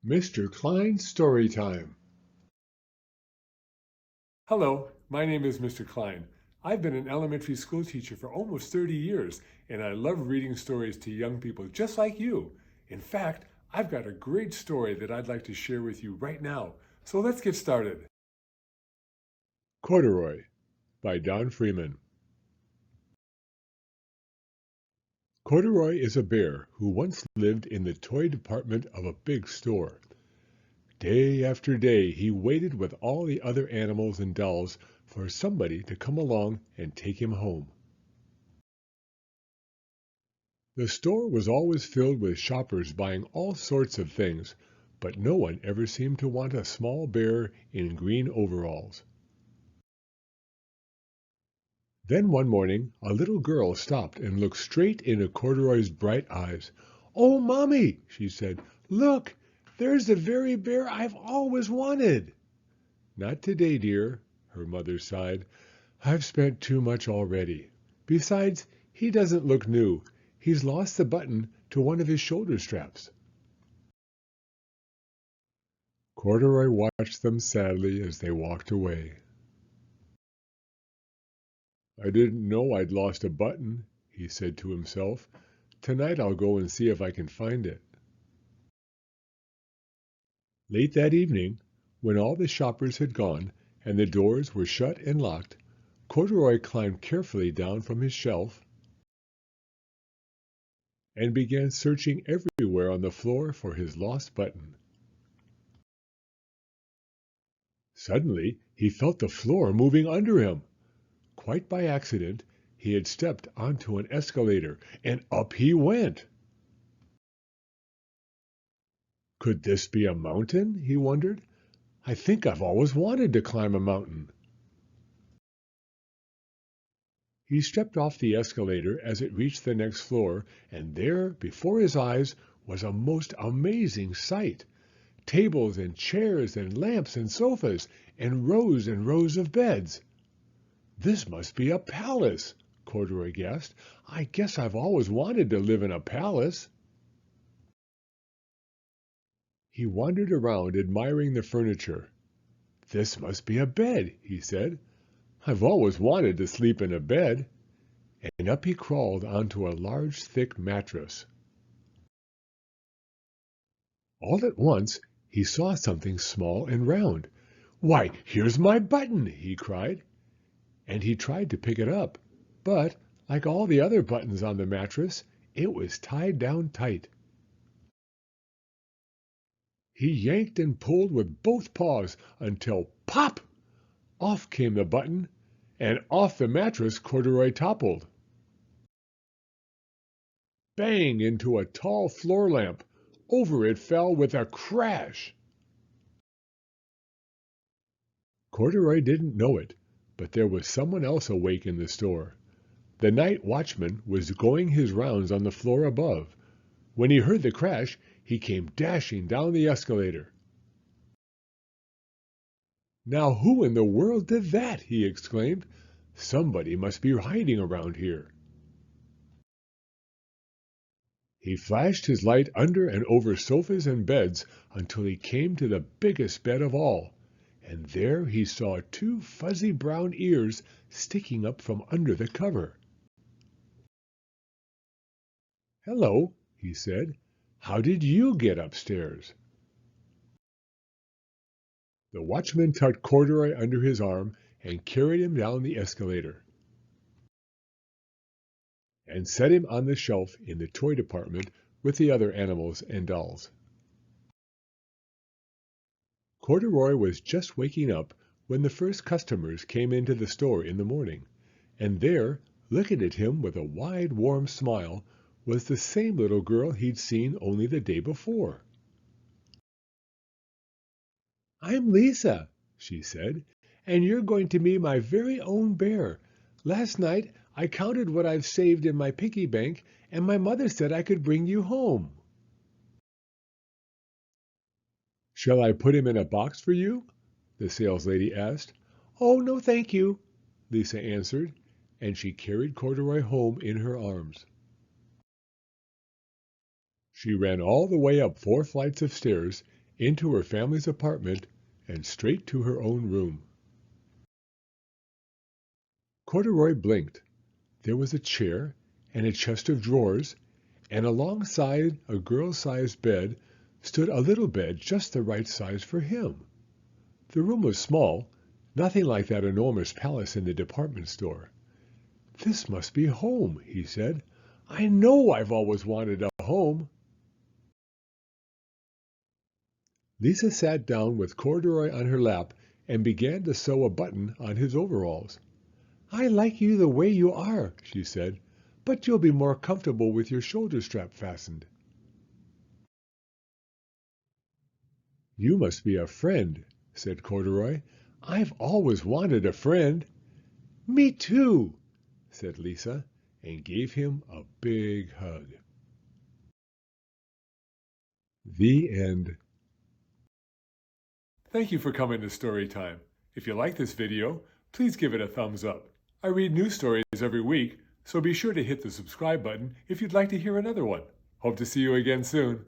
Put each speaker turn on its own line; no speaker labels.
Mr. Klein's Story Time.
Hello, my name is Mr. Klein. I've been an elementary school teacher for almost 30 years, and I love reading stories to young people just like you. In fact, I've got a great story that I'd like to share with you right now. So let's get started.
Corduroy by Don Freeman. Corduroy is a bear who once lived in the toy department of a big store. Day after day he waited with all the other animals and dolls for somebody to come along and take him home. The store was always filled with shoppers buying all sorts of things, but no one ever seemed to want a small bear in green overalls. Then one morning a little girl stopped and looked straight into Corduroy's bright eyes. "Oh, Mommy," she said, "look, there's the very bear I've always wanted." "Not today, dear," her mother sighed. "I've spent too much already. Besides, he doesn't look new. He's lost the button to one of his shoulder straps." Corduroy watched them sadly as they walked away. "I didn't know I'd lost a button," he said to himself. "Tonight I'll go and see if I can find it." Late that evening, when all the shoppers had gone and the doors were shut and locked, Corduroy climbed carefully down from his shelf and began searching everywhere on the floor for his lost button. Suddenly, he felt the floor moving under him. Quite by accident, he had stepped onto an escalator, and up he went. Could this be a mountain? He wondered. I think I've always wanted to climb a mountain. He stepped off the escalator as it reached the next floor, and there, before his eyes, was a most amazing sight. Tables and chairs and lamps and sofas, and rows of beds. "This must be a palace," Corduroy gasped. "I guess I've always wanted to live in a palace." He wandered around admiring the furniture. "This must be a bed," he said. "I've always wanted to sleep in a bed." And up he crawled onto a large, thick mattress. All at once he saw something small and round. "Why, here's my button!" he cried. And he tried to pick it up, but, like all the other buttons on the mattress, it was tied down tight. He yanked and pulled with both paws until pop! Off came the button, and off the mattress Corduroy toppled. Bang into a tall floor lamp. Over it fell with a crash. Corduroy didn't know it, but there was someone else awake in the store. The night watchman was going his rounds on the floor above. When he heard the crash, he came dashing down the escalator. "Now who in the world did that?" he exclaimed. "Somebody must be hiding around here." He flashed his light under and over sofas and beds until he came to the biggest bed of all, and there he saw two fuzzy brown ears sticking up from under the cover. "Hello," he said. "How did you get upstairs?" The watchman tucked Corduroy under his arm and carried him down the escalator and set him on the shelf in the toy department with the other animals and dolls. Corduroy was just waking up when the first customers came into the store in the morning, and there, looking at him with a wide, warm smile, was the same little girl he'd seen only the day before. "I'm Lisa," she said, "and you're going to be my very own bear. Last night I counted what I've saved in my piggy bank, and my mother said I could bring you home." "Shall I put him in a box for you?" the saleslady asked. "Oh, no, thank you," Lisa answered, and she carried Corduroy home in her arms. She ran all the way up 4 flights of stairs into her family's apartment, and straight to her own room. Corduroy blinked. There was a chair and a chest of drawers, and alongside a girl-sized bed stood a little bed just the right size for him. The room was small, nothing like that enormous palace in the department store. "This must be home," he said. "I know I've always wanted a home." Lisa sat down with Corduroy on her lap and began to sew a button on his overalls. "I like you the way you are," she said, "but you'll be more comfortable with your shoulder strap fastened." "You must be a friend," said Corduroy. "I've always wanted a friend." "Me too," said Lisa, and gave him a big hug. The end.
Thank you for coming to Storytime. If you like this video, please give it a thumbs up. I read new stories every week, so be sure to hit the subscribe button if you'd like to hear another one. Hope to see you again soon.